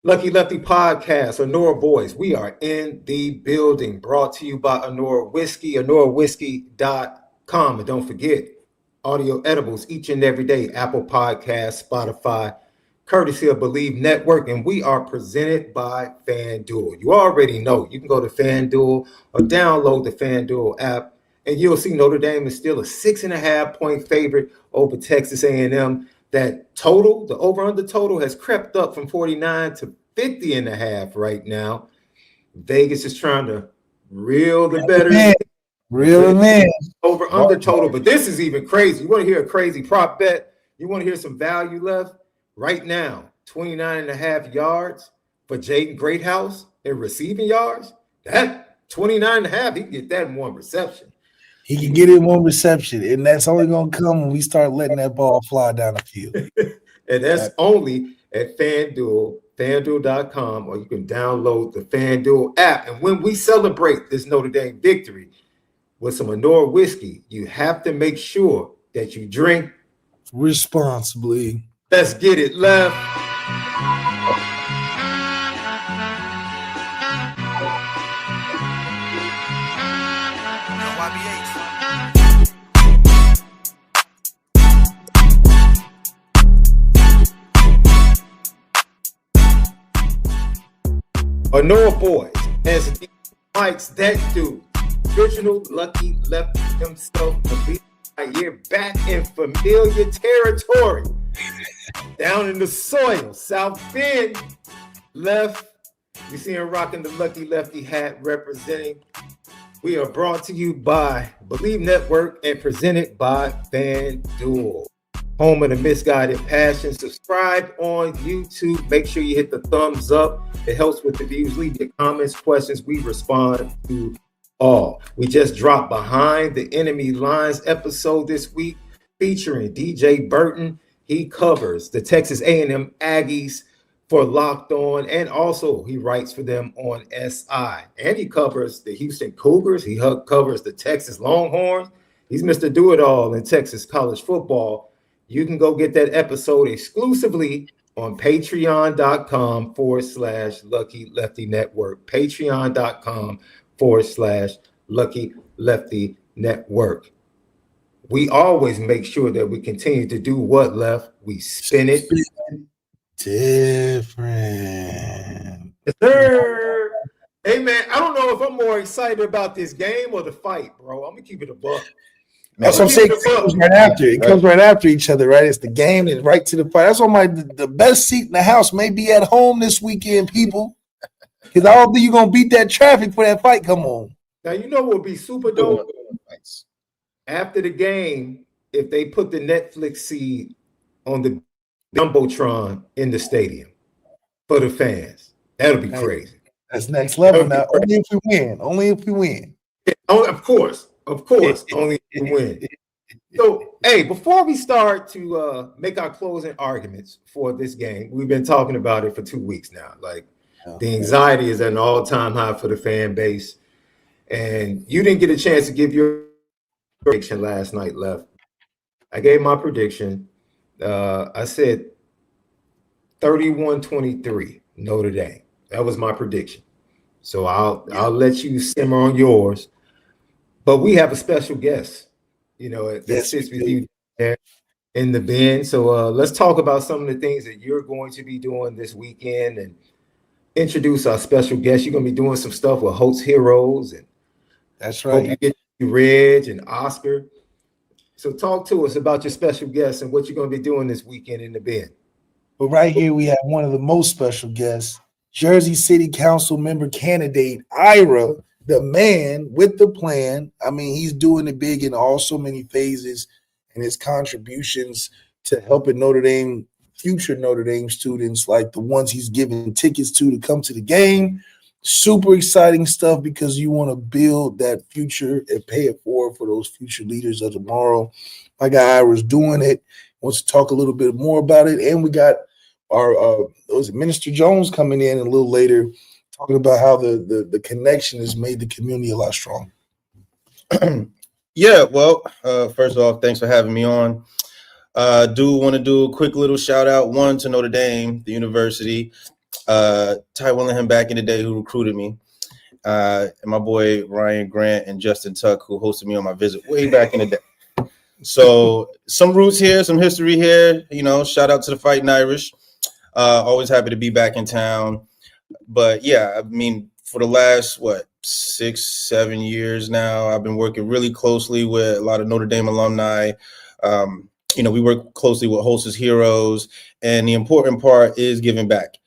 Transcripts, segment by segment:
Lucky Lefty Podcast, Honora Boys. We are in the building. Brought to you by Honora Whiskey, honorawhiskey.com. And don't forget, audio edibles each and every day. Apple Podcasts, Spotify, courtesy of Bleav Network. And we are presented by FanDuel. You already know. You can go to FanDuel or download the FanDuel app, and you'll see Notre Dame is still a 6.5-point favorite over Texas A&M. That total, the over-under total, has crept up from 49 to 50.5 right now. Vegas is trying to reel the better. Reel man. Over-under total, but this is even crazy. You want to hear a crazy prop bet? You want to hear some value left? Right now, 29.5 yards for Jaden Greathouse in receiving yards. That 29.5, he can get that in one reception. He can get it in one reception, and that's only going to come when we start letting that ball fly down the field. And that's only at FanDuel, FanDuel.com, or you can download the FanDuel app. And when we celebrate this Notre Dame victory with some Honora whiskey, you have to make sure that you drink responsibly. Let's get it, Left. Honora Boys, as Mike's that dude, original Lucky Lefty himself, you're back in familiar territory, down in the soil, South Bend. Left, you see him rocking the Lucky Lefty hat representing. We are brought to you by Bleav Network and presented by FanDuel, home of the misguided passion. Subscribe on YouTube. Make sure you hit the thumbs up. It helps with the views. Leave your comments, questions. We respond to all. We just dropped Behind the Enemy Lines episode this week featuring DJ Burton. He covers the Texas A&M Aggies for Locked On, and also he writes for them on SI. And he covers the Houston Cougars. He covers the Texas Longhorns. He's Mr. Do-It-All in Texas college football. You can go get that episode exclusively on patreon.com/Lucky Lefty Network. Patreon.com/Lucky Lefty Network. We always make sure that we continue to do what, Left? We spin it different. Yes, sir. Hey, man, I don't know if I'm more excited about this game or the fight, bro. I'm going to keep it a buck. That's what I'm saying. It comes right after. It comes right after each other, right? It's the game and right to the fight. That's why the best seat in the house may be at home this weekend, people. Because I don't think you're going to beat that traffic for that fight. Come on. Now, you know what would be super dope? After the game, if they put the Netflix seed on the Jumbotron in the stadium for the fans. That'll be crazy. That's next level now. Only if we win. Only if we win. Of course, only if we win. So, hey, before we start to make our closing arguments for this game, we've been talking about it for 2 weeks now. Like, the anxiety is at an all-time high for the fan base. And you didn't get a chance to give your prediction last night, Left. I gave my prediction. I said 31-23 Notre Dame. That was my prediction. So I'll let you simmer on yours. But we have a special guest, that sits with you there in the bin. So let's talk about some of the things that you're going to be doing this weekend and introduce our special guest. You're going to be doing some stuff with Holtz Heroes, and that's right. Hope you get Reg and Oscar. So talk to us about your special guest and what you're going to be doing this weekend in the bin. But right here we have one of the most special guests, Jersey City Council member candidate Ira, the man with the plan. I mean, he's doing it big in all so many phases, and his contributions to helping Notre Dame, future Notre Dame students, like the ones he's giving tickets to come to the game. Super exciting stuff because you want to build that future and pay it forward for those future leaders of tomorrow. My guy Ira's doing it. Wants to talk a little bit more about it. And we got our Minister Jones coming in a little later, talking about how the connection has made the community a lot stronger. Yeah, well, first off, thanks for having me on. Do want to do a quick little shout out, one, to Notre Dame, the university, Ty Willingham back in the day who recruited me, and my boy Ryan Grant and Justin Tuck who hosted me on my visit way back in the day. So some roots here, some history here. Shout out to the Fighting Irish. Always happy to be back in town. But yeah, I mean, for the last 6-7 years now, I've been working really closely with a lot of Notre Dame alumni. We work closely with Hostess Heroes, and the important part is giving back.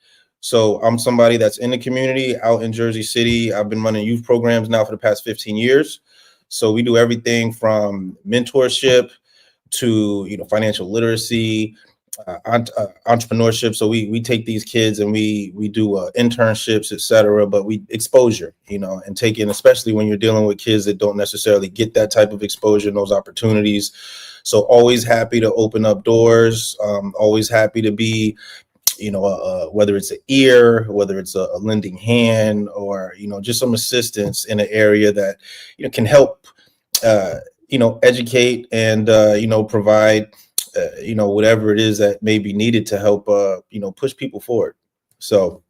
So I'm somebody that's in the community out in Jersey City. I've been running youth programs now for the past 15 years. So we do everything from mentorship to financial literacy, entrepreneurship. So we take these kids and we do internships, etc. But we exposure, and take in, especially when you're dealing with kids that don't necessarily get that type of exposure and those opportunities. So always happy to open up doors. Always happy to be, whether it's an ear, whether it's a lending hand, or just some assistance in an area that can help educate and provide whatever it is that may be needed to help push people forward. So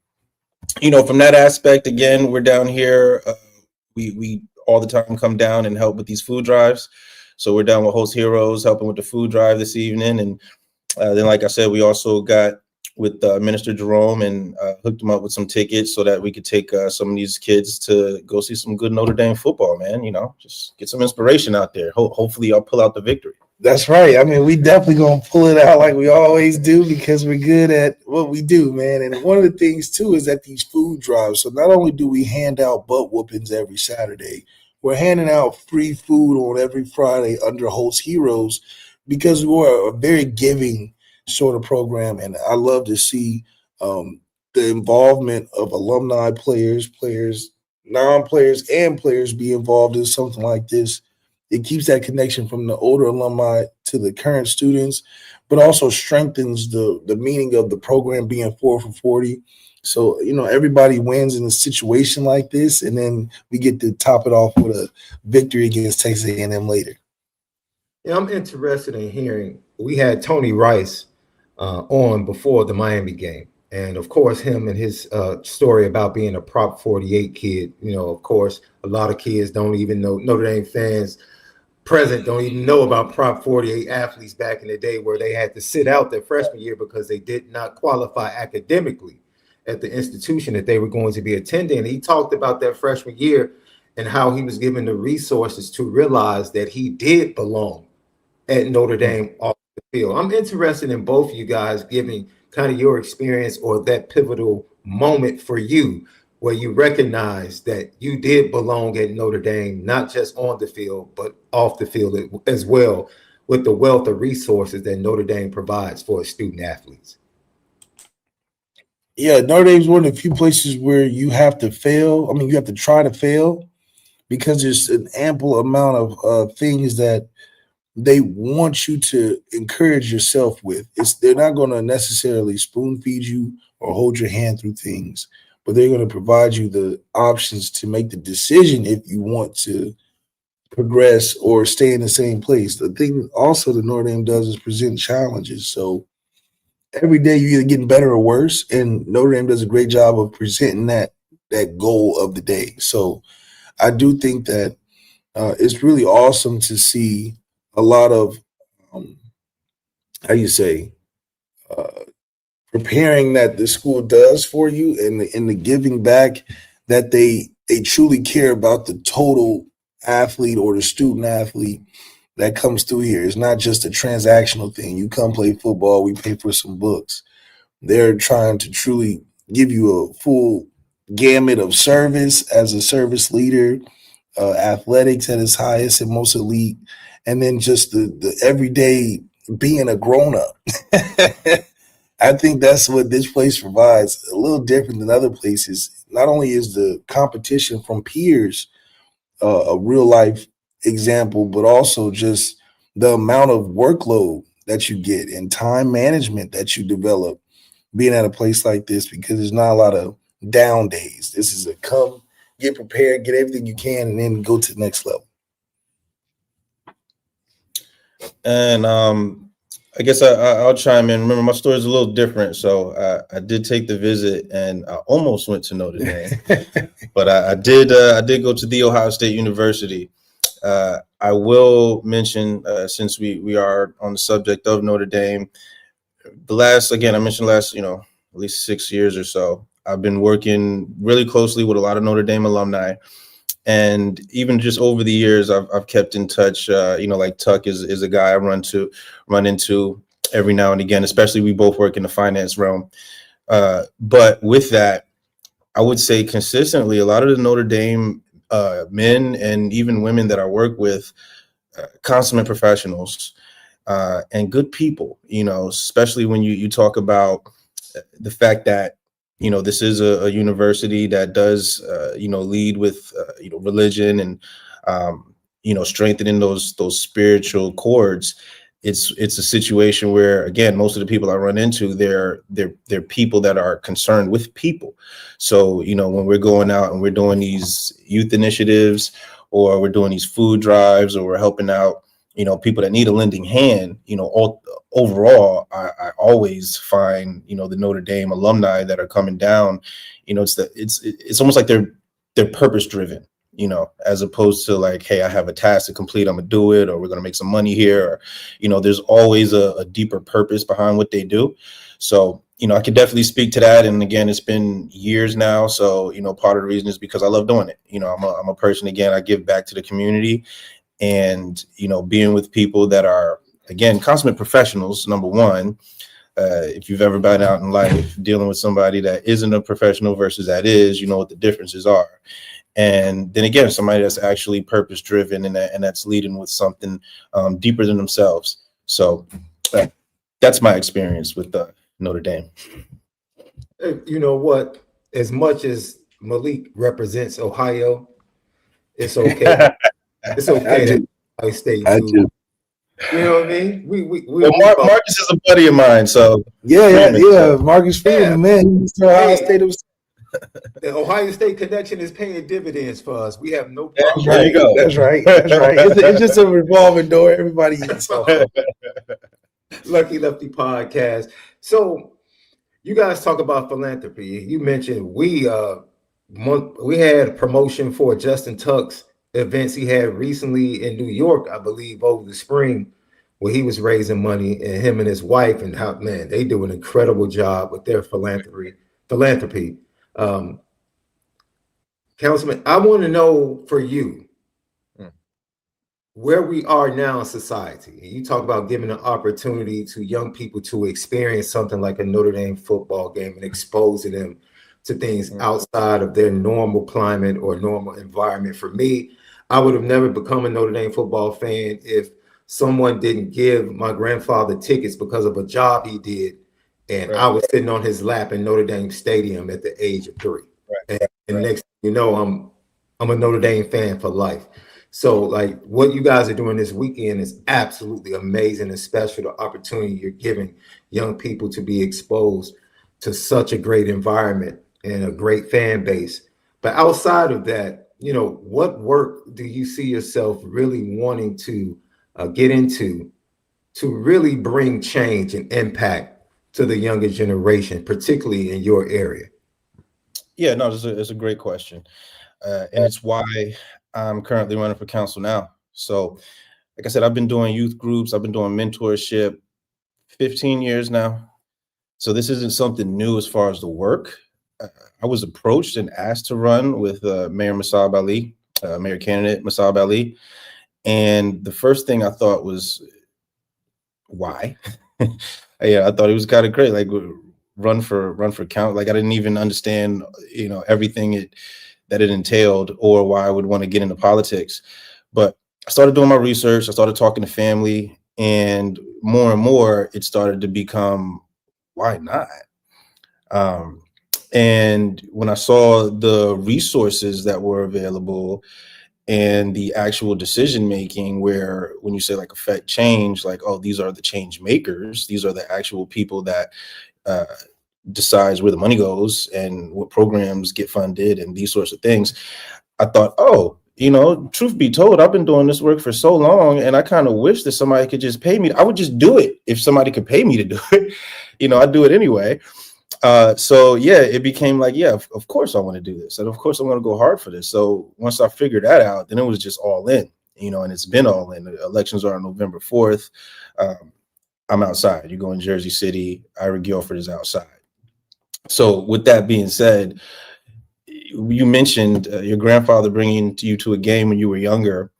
from that aspect, again, we're down here. We all the time come down and help with these food drives. So we're down with Host Heroes helping with the food drive this evening, and then, like I said, we also got with Minister Jerome and hooked him up with some tickets so that we could take some of these kids to go see some good Notre Dame football, man. Just get some inspiration out there. Hopefully I'll pull out the victory. That's right. I mean, we definitely going to pull it out like we always do because we're good at what we do, man. And one of the things, too, is that these food drives. So not only do we hand out butt whoopings every Saturday, we're handing out free food on every Friday under Host Heroes because we're a very giving sort of program. And I love to see the involvement of alumni players, non-players, and players be involved in something like this. It keeps that connection from the older alumni to the current students, but also strengthens the meaning of the program being 4 for 40. So, everybody wins in a situation like this, and then we get to top it off with a victory against Texas A&M later. Yeah, I'm interested in hearing. We had Tony Rice on before the Miami game. And, of course, him and his story about being a Prop 48 kid. Of course, a lot of kids don't even know, Notre Dame fans present don't even know about Prop 48 athletes back in the day where they had to sit out their freshman year because they did not qualify academically at the institution that they were going to be attending. And he talked about that freshman year and how he was given the resources to realize that he did belong at Notre Dame off the field. I'm interested in both of you guys giving kind of your experience or that pivotal moment for you where you recognize that you did belong at Notre Dame, not just on the field, but off the field as well, with the wealth of resources that Notre Dame provides for its student athletes. Yeah, Notre Dame's one of the few places where you have to fail. I mean, you have to try to fail because there's an ample amount of things that they want you to encourage yourself with. They're not going to necessarily spoon feed you or hold your hand through things, but they're going to provide you the options to make the decision if you want to progress or stay in the same place. The thing also that Notre Dame does is present challenges. So every day you're either getting better or worse, and Notre Dame does a great job of presenting that goal of the day. So I do think that it's really awesome to see a lot of preparing that the school does for you and the giving back that they truly care about the total athlete or the student athlete that comes through here. It's not just a transactional thing. You come play football, we pay for some books. They're trying to truly give you a full gamut of service as a service leader, athletics at its highest and most elite, and then just the everyday being a grown-up. I think that's what this place provides, a little different than other places. Not only is the competition from peers a real-life example, but also just the amount of workload that you get and time management that you develop being at a place like this, because there's not a lot of down days. This is a come, get prepared, get everything you can, and then go to the next level. And I guess I'll chime in. Remember, my story is a little different. So I did take the visit, and I almost went to Notre Dame, but I did go to the Ohio State University. I will mention, since we are on the subject of Notre Dame, I mentioned last, at least 6 years or so, I've been working really closely with a lot of Notre Dame alumni. And even just over the years, I've kept in touch. Like Tuck is a guy I run into every now and again, especially we both work in the finance realm. But with that, I would say consistently, a lot of the Notre Dame men and even women that I work with, consummate professionals and good people, especially when you talk about the fact that this is a university that does lead with religion and strengthening those spiritual cords. It's a situation where, again, most of the people I run into, they're people that are concerned with people. So when we're going out and we're doing these youth initiatives, or we're doing these food drives, or we're helping out people that need a lending hand, overall, I always find, the Notre Dame alumni that are coming down, it's almost like they're purpose driven, as opposed to like, hey, I have a task to complete, I'm gonna do it, or we're gonna make some money here, or, there's always a deeper purpose behind what they do. So, I can definitely speak to that. And again, it's been years now. So, part of the reason is because I love doing it. I'm a person, again, I give back to the community. And, being with people that are, again, consummate professionals, number one. If you've ever been out in life dealing with somebody that isn't a professional versus that is, what the differences are. And then again, somebody that's actually purpose driven and that's leading with something deeper than themselves. So that's my experience with Notre Dame. You know what? As much as Malik represents Ohio, it's okay. It's okay that Ohio State do. You know what I mean? Marcus is a buddy of mine, so yeah. Marcus Freeman, man, he's Ohio State. The Ohio State connection is paying dividends for us. We have no problem. There you go. That's right. It's just a revolving door. Everybody eats off. Lucky Lefty podcast. So you guys talk about philanthropy. You mentioned we had a promotion for Justin Tuck's events he had recently in New York, I believe, over the spring, where he was raising money, and him and his wife, and how, man, they do an incredible job with their philanthropy. Councilman, I want to know for you where we are now in society. You talk about giving an opportunity to young people to experience something like a Notre Dame football game and exposing them to things outside of their normal climate or normal environment. For me, I would have never become a Notre Dame football fan if someone didn't give my grandfather tickets because of a job he did. And I was sitting on his lap in Notre Dame Stadium at the age of 3. And next thing you know, I'm a Notre Dame fan for life. So like what you guys are doing this weekend is absolutely amazing, and special. The opportunity you're giving young people to be exposed to such a great environment and a great fan base. But outside of that, what work do you see yourself really wanting to get into to really bring change and impact to the younger generation, particularly in your area? Yeah, no, it's a great question. And it's why I'm currently running for council now. So like I said, I've been doing youth groups. I've been doing mentorship 15 years now. So this isn't something new as far as the work. I was approached and asked to run with Mayor Massab Ali, Mayor candidate Massab Ali. And the first thing I thought was, why? I thought it was kind of great. Like run for count. Like I didn't even understand, everything that it entailed or why I would want to get into politics. But I started doing my research. I started talking to family, and more, it started to become, why not? And when I saw the resources that were available and the actual decision making, where when you say like affect change, like, oh, these are the change makers, these are the actual people that decides where the money goes and what programs get funded and these sorts of things, I thought, oh, truth be told, I've been doing this work for so long, and I kind of wish that somebody could just pay me. I would just do it if somebody could pay me to do it. I do it anyway. So yeah, it became like, yeah, of course I want to do this, and of course I'm going to go hard for this. So once I figured that out, then it was just all in, and it's been all in. The elections are on November 4th. I'm outside. You go in Jersey City. Ira Guilford is outside. So with that being said, you mentioned your grandfather bringing you to a game when you were younger.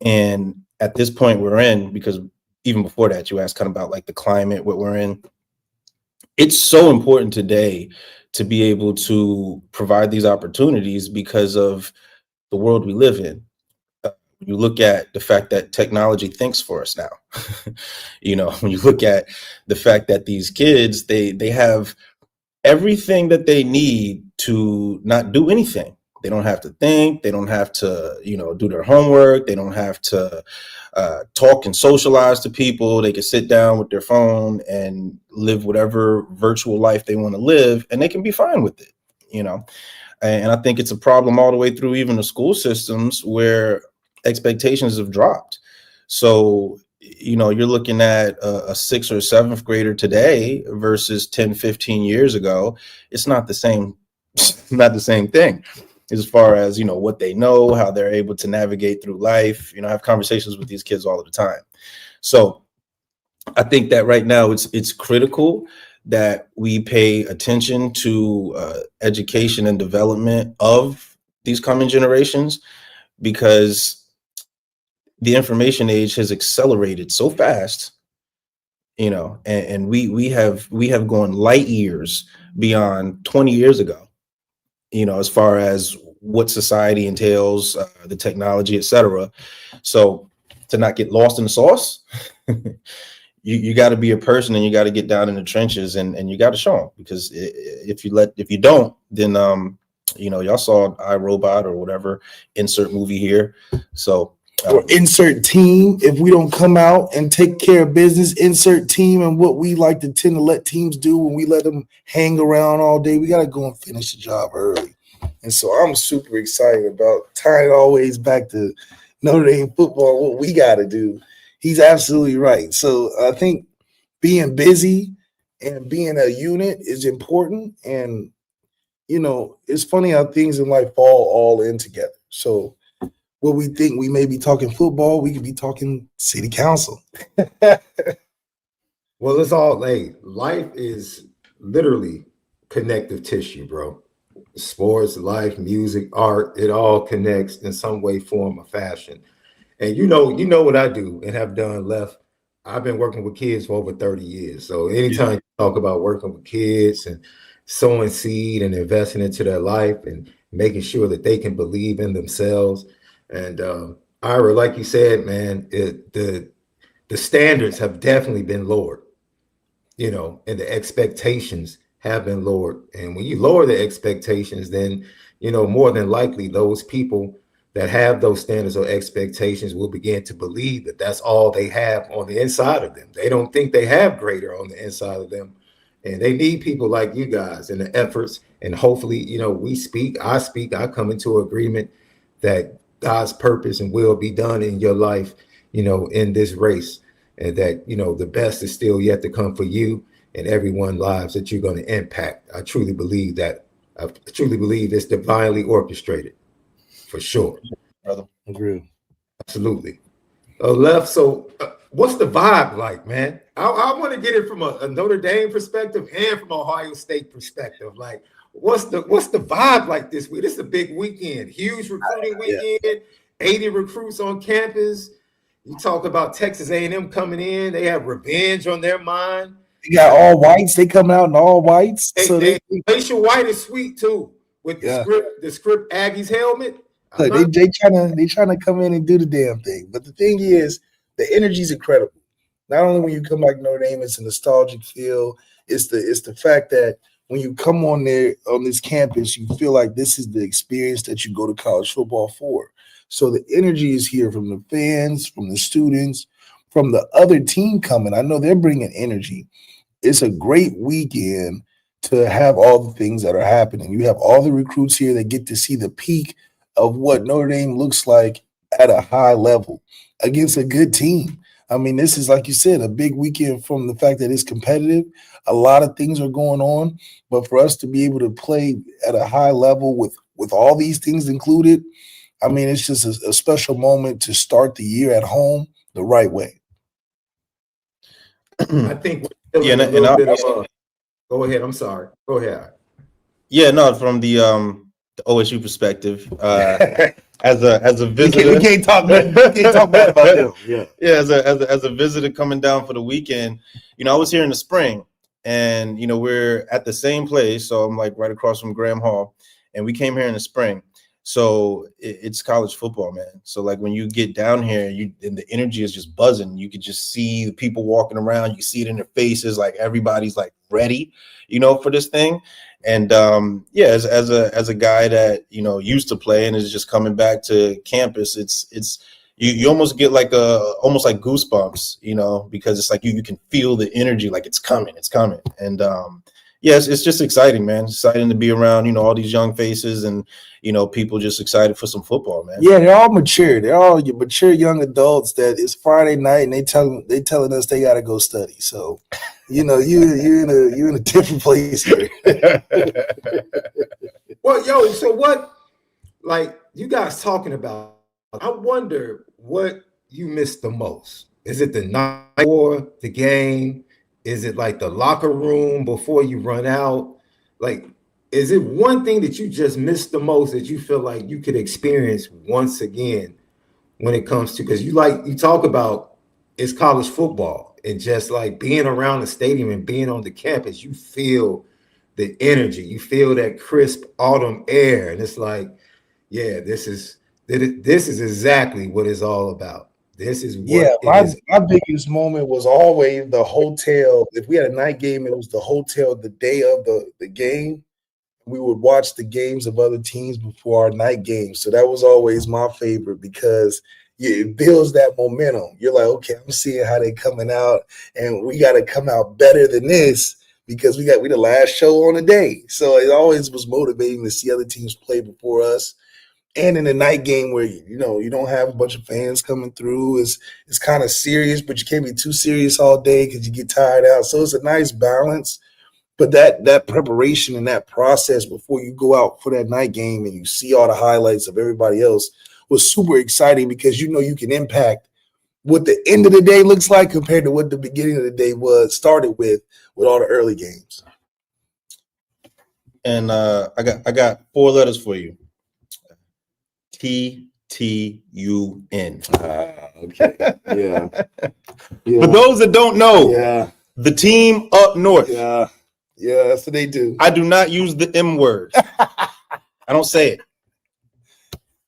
And at this point we're in, because even before that, you asked kind of about like the climate, what we're in. It's so important today to be able to provide these opportunities because of the world we live in. You look at the fact that technology thinks for us now. When you look at the fact that these kids, they have everything that they need to not do anything. They don't have to think. They don't have to, do their homework. They don't have to talk and socialize to people. They can sit down with their phone and live whatever virtual life they want to live, and they can be fine with it, And I think it's a problem all the way through even the school systems where expectations have dropped. So, you're looking at a 6th or 7th grader today versus 10, 15 years ago. It's not the same, not the same thing as far as, what they know, how they're able to navigate through life. I have conversations with these kids all of the time. So I think that right now it's critical that we pay attention to education and development of these coming generations, because the information age has accelerated so fast, and we have gone light years beyond 20 years ago, as far as what society entails, the technology, etc. So to not get lost in the sauce, you got to be a person, and you got to get down in the trenches, and you got to show them, because if you don't, then y'all saw iRobot or whatever, insert movie here. So or insert team. If we don't come out and take care of business, insert team, and what we like to tend to let teams do when we let them hang around all day, we got to go and finish the job early. And so I'm super excited about tying it always back to Notre Dame football, what we got to do. He's absolutely right. So I think being busy and being a unit is important. And, it's funny how things in life fall all in together. So what we think we may be talking football, we could be talking city council. Well, it's all life is literally connective tissue, bro. Sports, life, music, art, it all connects in some way, form, or fashion. And you know what I do and have done, Left. I've been working with kids for over 30 years. So anytime you talk about working with kids and sowing seed and investing into their life and making sure that they can believe in themselves. And Ira, like you said, man, the standards have definitely been lowered, and the expectations have been lowered. And when you lower the expectations, then, more than likely those people that have those standards or expectations will begin to believe that that's all they have on the inside of them. They don't think they have greater on the inside of them. And they need people like you guys and the efforts. And hopefully, I come into agreement that God's purpose and will be done in your life, in this race, and that, the best is still yet to come for you and everyone's lives that you're going to impact. I truly believe that. I truly believe it's divinely orchestrated, for sure. Brother, agree. Absolutely. Left. So what's the vibe like, man? I want to get it from a Notre Dame perspective and from Ohio State perspective. Like, what's the vibe like this week? This is a big weekend, huge recruiting weekend, 80 recruits on campus. You talk about Texas A&M coming in. They have revenge on their mind. They got all whites. They coming out in all whites. Glacial white is sweet too, with the script Aggies helmet. Look, they trying to come in and do the damn thing. But the thing is, the energy is incredible. Not only when you come back to Notre Dame, it's a nostalgic feel. It's the fact that when you come on this campus, you feel like this is the experience that you go to college football for. So the energy is here from the fans, from the students, from the other team coming. I know they're bringing energy. It's a great weekend to have all the things that are happening. You have all the recruits here that get to see the peak of what Notre Dame looks like at a high level against a good team. I mean, this is, like you said, a big weekend from the fact that it's competitive. A lot of things are going on, but for us to be able to play at a high level with all these things included, I mean, it's just a special moment to start the year at home the right way. I think we're feeling a little bit of go ahead. I'm sorry. Go ahead. Yeah, no, from the OSU perspective, as a visitor, we can't talk bad about them. Yeah, as a visitor coming down for the weekend, I was here in the spring, and we're at the same place, so I'm like right across from Graham Hall, and we came here in the spring. So it's college football, man. So like when you get down here, and the energy is just buzzing. You could just see the people walking around. You see it in their faces, like everybody's like ready, for this thing. And as a guy that used to play and is just coming back to campus, it's you almost get like almost like goosebumps, because it's like you can feel the energy, like it's coming. And it's just exciting, man. It's exciting to be around, all these young faces and, people just excited for some football, man. Yeah, they're all mature. They're all mature young adults that it's Friday night and they telling us they got to go study. So, you're in a different place here. Well, so what, like you guys talking about, I wonder what you missed the most. Is it the night before the game? Is it like the locker room before you run out? Like, is it one thing that you just missed the most that you feel like you could experience once again when it comes to, because you talk about it's college football and just like being around the stadium and being on the campus, you feel the energy, you feel that crisp autumn air. And it's like, yeah, this is exactly what it's all about. This is what my biggest moment was always the hotel. If we had a night game, it was the hotel the day of the game. We would watch the games of other teams before our night game. So that was always my favorite because it builds that momentum. You're like, okay, I'm seeing how they're coming out, and we got to come out better than this because we the last show on the day. So it always was motivating to see other teams play before us. And in the night game where, you don't have a bunch of fans coming through, it's kind of serious, but you can't be too serious all day because you get tired out. So it's a nice balance. But that preparation and that process before you go out for that night game and you see all the highlights of everybody else was super exciting because you can impact what the end of the day looks like compared to what the beginning of the day started with all the early games. And I got 4 letters for you. TTUN. Okay. Yeah. For those that don't know, the team up north. Yeah, that's what they do. I do not use the M word. I don't say it.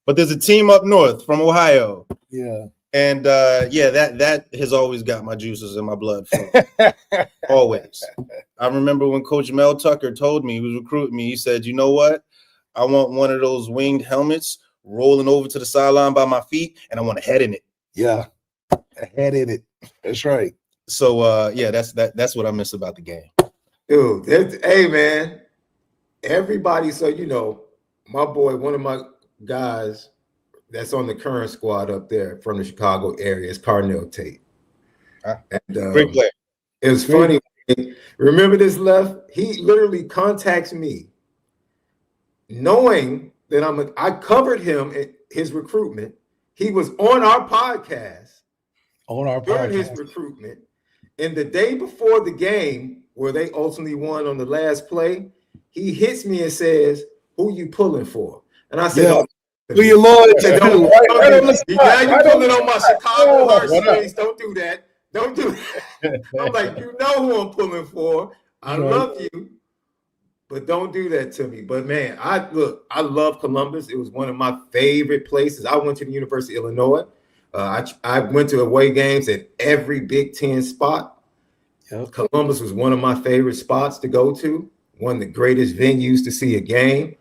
But there's a team up north from Ohio. Yeah. And that has always got my juices in my blood. Always. I remember when Coach Mel Tucker told me, he was recruiting me, he said, you know what? I want one of those winged helmets rolling over to the sideline by my feet, and I want a head in it. Yeah. A head in it. That's right. So that's what I miss about the game. Dude, hey man, everybody. So my boy, one of my guys that's on the current squad up there from the Chicago area is Carnell Tate. And Great player. It was funny. Remember this, Left? He literally contacts me, knowing that I covered him at his recruitment. He was on our podcast during his recruitment, and the day before the game, where they ultimately won on the last play, he hits me and says, "Who you pulling for?" And I said, "Who you loyal to?" Now you're pulling on my Chicago heartstrings. Don't do that. Don't do that. I'm like, you know who I'm pulling for. I love you, but don't do that to me. But man, I love Columbus. It was one of my favorite places. I went to the University of Illinois. I went to away games at every Big Ten spot. Yep. Columbus was one of my favorite spots to go to, one of the greatest venues to see a game.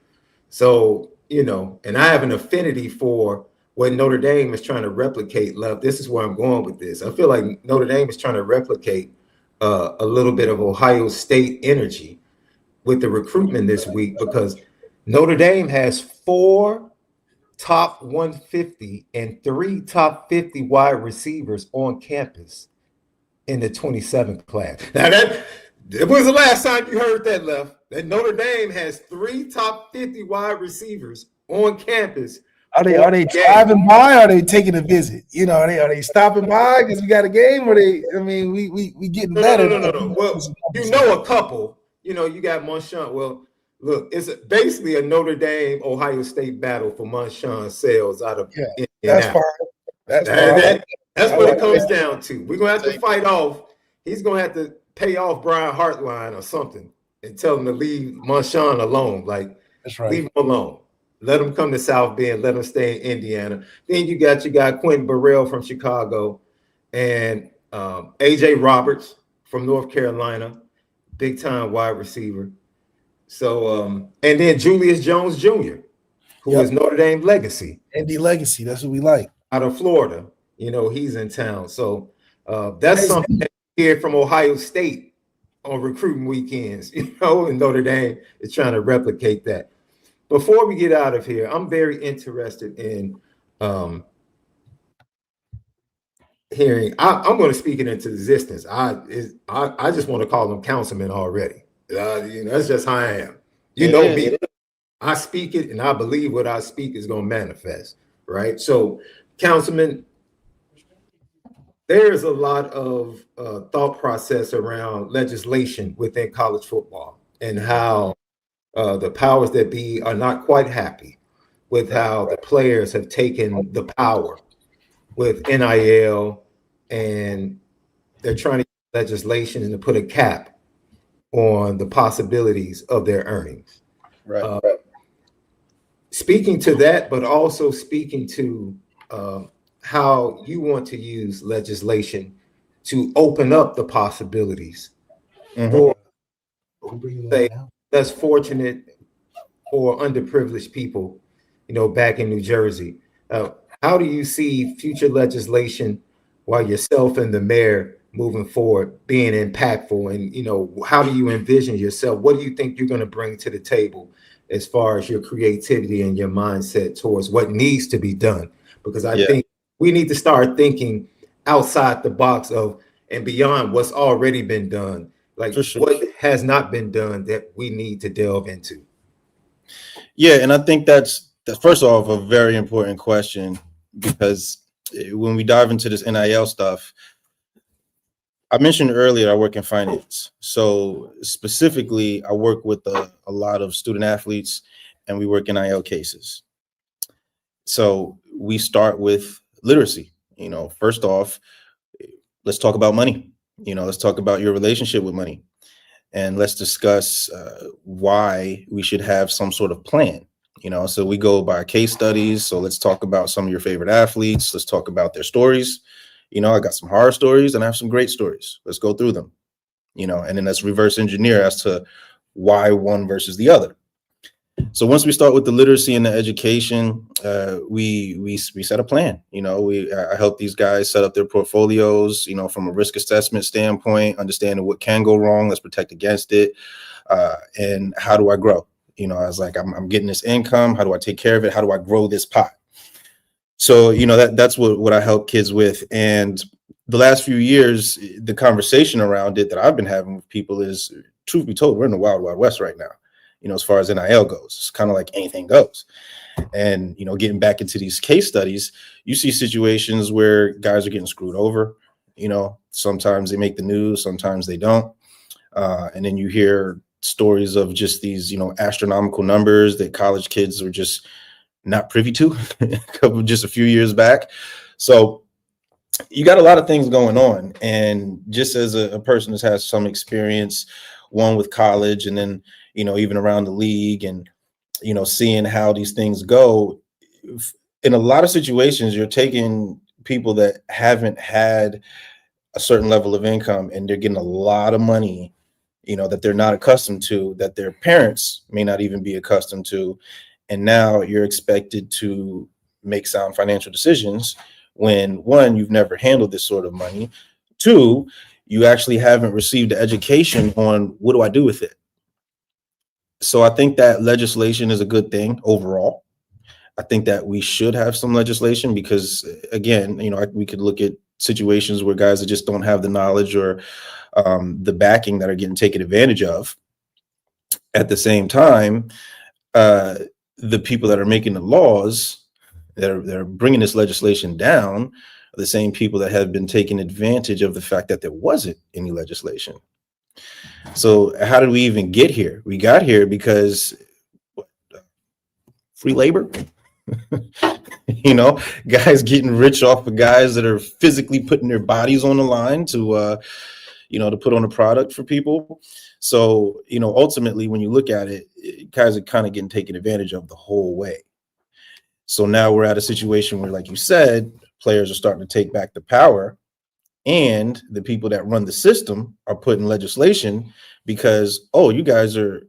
So, and I have an affinity for what Notre Dame is trying to replicate, Love. This is where I'm going with this. I feel like Notre Dame is trying to replicate a little bit of Ohio State energy with the recruitment this week, because Notre Dame has 4 top 150 and 3 top 50 wide receivers on campus in the 27th class. Now that it was the last time you heard that, Left. That Notre Dame has 3 top 50 wide receivers on campus. Are they driving by? Or are they taking a visit? You know, are they stopping by because we got a game? Or we getting better? No. Well, you know a couple. You know, you got Marshawn. Well, look, it's basically a Notre Dame Ohio State battle for Marshawn sales out of that's fine. That's what it comes down to. We're gonna have to fight off. He's gonna have to pay off Brian Hartline or something and tell him to leave Marshawn alone. Like, that's right. Leave him alone. Let him come to South Bend. Let him stay in Indiana. Then you got Quentin Burrell from Chicago and AJ Roberts from North Carolina, big time wide receiver. So and then Julius Jones Jr., who is Notre Dame legacy. Indy legacy. That's what we like. Out of Florida. You know, he's in town. So that's something that you hear from Ohio State on recruiting weekends, you know, and Notre Dame is trying to replicate that. Before we get out of here, I'm very interested in hearing. I'm going to speak it into existence. I just want to call them councilmen already. You know, that's just how I am. You know me. I speak it, and I believe what I speak is going to manifest. Right. So, councilmen, there is a lot of thought process around legislation within college football and how the powers that be are not quite happy with how the players have taken the power with NIL, and they're trying to use legislation and to put a cap on the possibilities of their earnings. Right. Speaking to that, but also speaking to how you want to use legislation to open up the possibilities for less fortunate or underprivileged people, you know, back in New Jersey. How do you see future legislation while yourself and the mayor moving forward being impactful? And, you know, how do you envision yourself? What do you think you're going to bring to the table as far as your creativity and your mindset towards what needs to be done? Because I think we need to start thinking outside the box of and beyond what's already been done. Like what has not been done that we need to delve into? Yeah, and I think that's first off a very important question, because when we dive into this NIL stuff, I mentioned earlier I work in finance. So specifically, I work with a lot of student athletes, and we work in NIL cases. So we start with literacy. You know, first off, let's talk about money. You know, let's talk about your relationship with money, and let's discuss why we should have some sort of plan. You know, so we go by case studies. So let's talk about some of your favorite athletes. Let's talk about their stories. You know, I got some horror stories and I have some great stories. Let's go through them, you know, and then let's reverse engineer as to why one versus the other. So once we start with the literacy and the education, we set a plan. You know, I help these guys set up their portfolios, you know, from a risk assessment standpoint, understanding what can go wrong, let's protect against it, and how do I grow? You know, I was like, I'm getting this income. How do I take care of it? How do I grow this pot? So, you know, that's what I help kids with. And the last few years, the conversation around it that I've been having with people is, truth be told, we're in the wild, wild west right now. You know, as far as NIL goes, it's kind of like anything goes. And, you know, getting back into these case studies, you see situations where guys are getting screwed over. You know, sometimes they make the news, sometimes they don't. And then you hear stories of just these, you know, astronomical numbers that college kids are just not privy to just a few years back. So you got a lot of things going on. And just as a person that has some experience, one with college and then, you know, even around the league and, you know, seeing how these things go, in a lot of situations, you're taking people that haven't had a certain level of income and they're getting a lot of money, you know, that they're not accustomed to, that their parents may not even be accustomed to. And now you're expected to make sound financial decisions when, one, you've never handled this sort of money. Two, you actually haven't received the education on what do I do with it. So I think that legislation is a good thing overall. I think that we should have some legislation because, again, we could look at situations where guys that just don't have the knowledge or the backing that are getting taken advantage of. At the same time, the people that are making the laws that are bringing this legislation down are the same people that have been taking advantage of the fact that there wasn't any legislation. So how did we even get here? We got here because free labor. Guys getting rich off of guys that are physically putting their bodies on the line to put on a product for people. So, ultimately, when you look at it, guys are kind of getting taken advantage of the whole way. So now we're at a situation where, like you said, players are starting to take back the power, and the people that run the system are putting legislation because, you guys are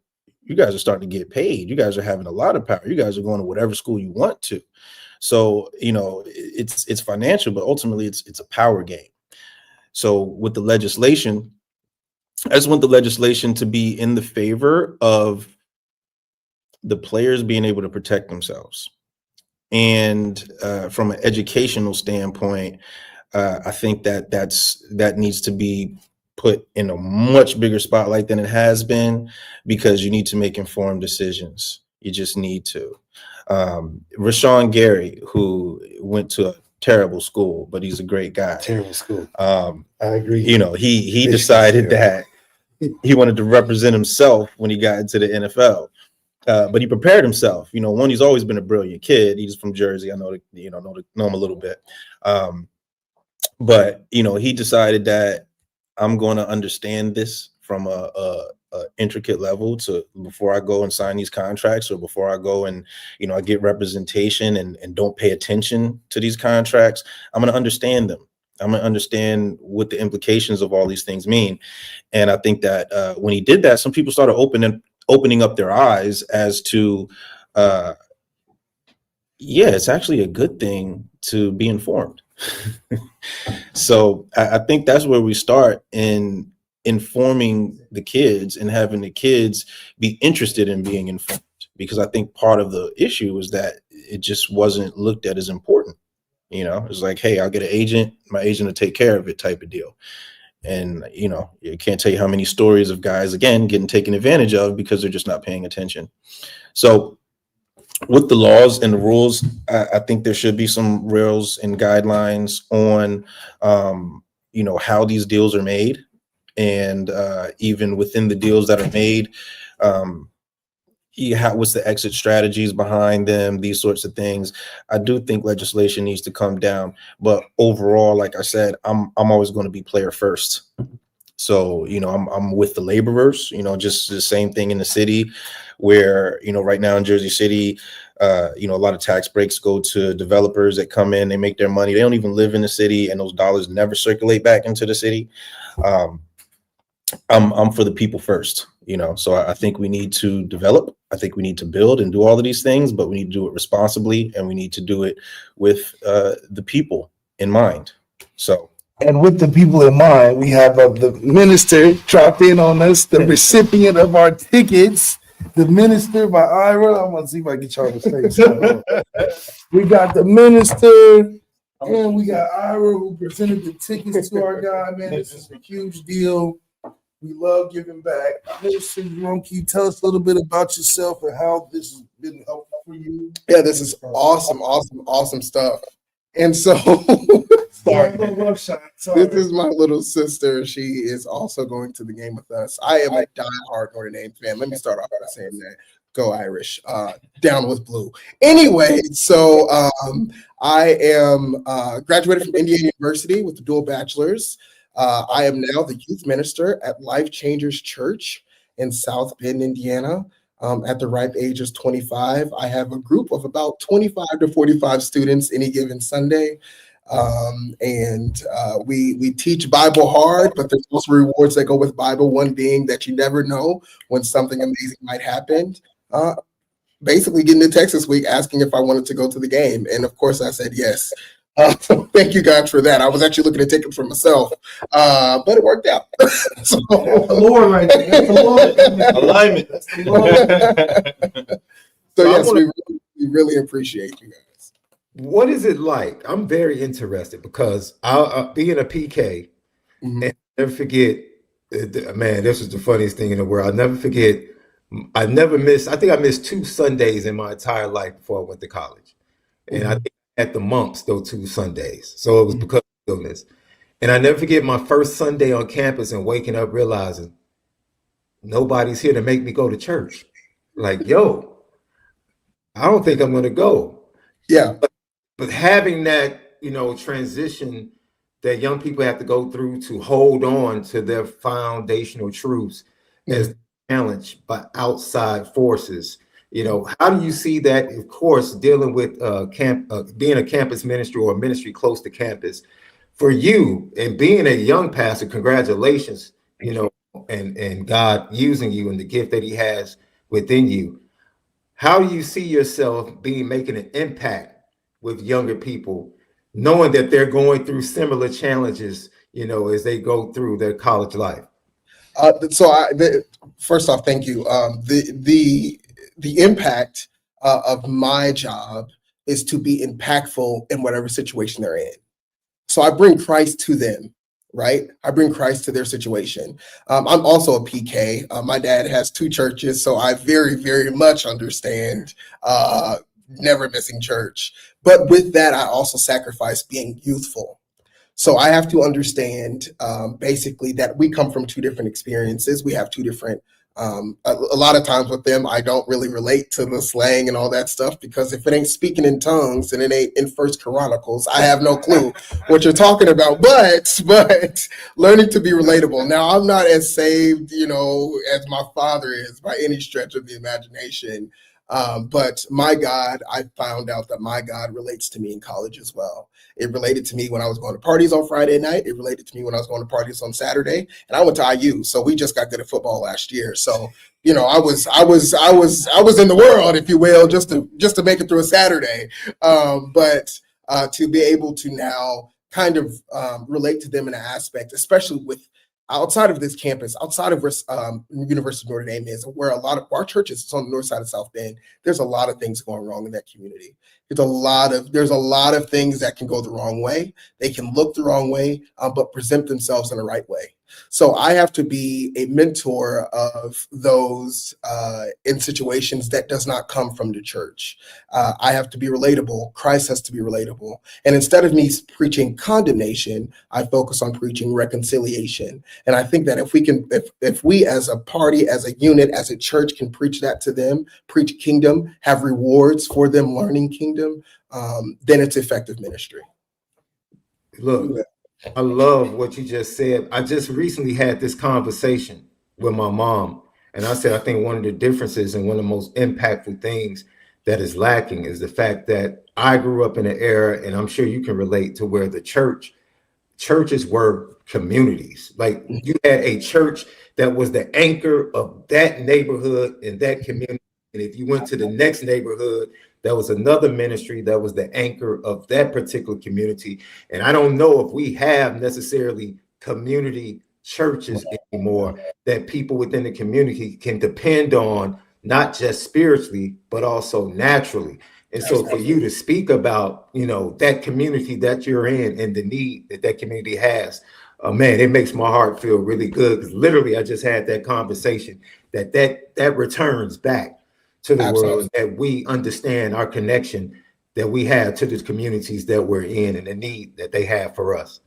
starting to get paid. You guys are having a lot of power. You guys are going to whatever school you want to. So, it's financial, but ultimately it's a power game. So with the legislation, I just want the legislation to be in the favor of the players being able to protect themselves. And from an educational standpoint, I think that needs to be put in a much bigger spotlight than it has been, because you need to make informed decisions. You just need to. Rashawn Gary, who went to a terrible school, but he's a great guy. Terrible school. I agree. He decided that he wanted to represent himself when he got into the NFL. But he prepared himself. One, he's always been a brilliant kid. He's from Jersey. I know him a little bit. But he decided that I'm going to understand this from a intricate level before I go and sign these contracts, or before I go and I get representation and don't pay attention to these contracts. I'm going to understand them. I'm going to understand what the implications of all these things mean. And I think that when he did that, some people started opening up their eyes as to, it's actually a good thing to be informed. So I think that's where we start in informing the kids and having the kids be interested in being informed, because I think part of the issue is that it just wasn't looked at as important. It's like, hey, I'll get an agent, my agent will take care of it type of deal. And, you can't tell you how many stories of guys, again, getting taken advantage of because they're just not paying attention. So with the laws and the rules, I think there should be some rails and guidelines on, how these deals are made. And even within the deals that are made, what's the exit strategies behind them, these sorts of things. I do think legislation needs to come down, but overall, like I said, I'm always going to be player first. So, I'm with the laborers, just the same thing in the city where, right now in Jersey City, a lot of tax breaks go to developers that come in, they make their money. They don't even live in the city, and those dollars never circulate back into the city. I'm for the people first, so I think we need to develop. I think we need to build and do all of these things, but we need to do it responsibly, and we need to do it with the people in mind. And with the people in mind, we have the minister dropped in on us, the recipient of our tickets, the minister by Ira. I'm going to see if I can get y'all to say. We got the minister, and we got Ira, who presented the tickets to our guy. Man, this is a huge deal. We love giving back. Minister Jerome, can you tell us a little bit about yourself and how this has been helpful for you? Yeah, this is awesome stuff. And so this is my little sister. She is also going to the game with us. I am a diehard Notre Dame fan. Let me start off by saying that. Go Irish. Down with blue. Anyway, so I am graduated from Indiana University with a dual bachelor's. I am now the youth minister at Life Changers Church in South Bend, Indiana. At the ripe age of 25, I have a group of about 25 to 45 students any given Sunday. And we teach Bible hard, but there's also rewards that go with Bible, one being that you never know when something amazing might happen. Basically getting a text this week asking if I wanted to go to the game. And of course I said yes. So thank you guys for that. I was actually looking at tickets for myself, but it worked out. So, the Lord right there. That's the Lord. Alignment. So yes, we really We really appreciate you guys. What is it like? I'm very interested because I'll being a PK, Mhm. and I'll never forget, man, this was the funniest thing in the world. I'll never forget, I never missed, I think I missed 2 Sundays in my entire life before I went to college. And I think I had the mumps those 2 Sundays. So it was because of illness. And I never forget my first Sunday on campus and waking up realizing nobody's here to make me go to church. Like, yo, I don't think I'm going to go. Yeah. But having that, transition that young people have to go through to hold on to their foundational truths as challenged by outside forces. How do you see that, of course, dealing with being a campus ministry or a ministry close to campus for you and being a young pastor? Congratulations, and God using you and the gift that he has within you. How do you see yourself making an impact with younger people, knowing that they're going through similar challenges, as they go through their college life? First off, thank you. The impact of my job is to be impactful in whatever situation they're in. So I bring Christ to them, right? I bring Christ to their situation. I'm also a PK. My dad has 2 churches, so I very, very much understand never missing church. But with that, I also sacrifice being youthful. So I have to understand basically that we come from 2 different experiences. We have 2 different, a lot of times with them, I don't really relate to the slang and all that stuff, because if it ain't speaking in tongues and it ain't in First Chronicles, I have no clue what you're talking about. But learning to be relatable. Now, I'm not as saved, as my father is by any stretch of the imagination. But my God, I found out that my God relates to me in college as well. It related to me when I was going to parties on Friday night. It related to me when I was going to parties on Saturday. And I went to IU, so we just got good at football last year. So, I was in the world, if you will, just to make it through a Saturday. But to be able to now kind of relate to them in an aspect, especially with outside of this campus, outside of where University of Notre Dame is, where a lot of our churches is on the north side of South Bend, there's a lot of things going wrong in that community. There's a lot of things that can go the wrong way. They can look the wrong way, but present themselves in the right way. So I have to be a mentor of those in situations that does not come from the church. I have to be relatable. Christ has to be relatable. And instead of me preaching condemnation, I focus on preaching reconciliation. And I think that if we as a party, as a unit, as a church can preach that to them, preach kingdom, have rewards for them learning kingdom, then it's effective ministry. Look, I love what you just said. I just recently had this conversation with my mom, and I said, I think one of the differences and one of the most impactful things that is lacking is the fact that I grew up in an era, and I'm sure you can relate to, where the churches were communities. Like, you had a church that was the anchor of that neighborhood and that community. And if you went to the next neighborhood, there was another ministry that was the anchor of that particular community. And I don't know if we have necessarily community churches anymore that people within the community can depend on, not just spiritually, but also naturally. And so for you to speak about, that community that you're in and the need that community has, man, it makes my heart feel really good, because literally I just had that conversation that returns back to the world, that we understand our connection that we have to the communities that we're in and the need that they have for us.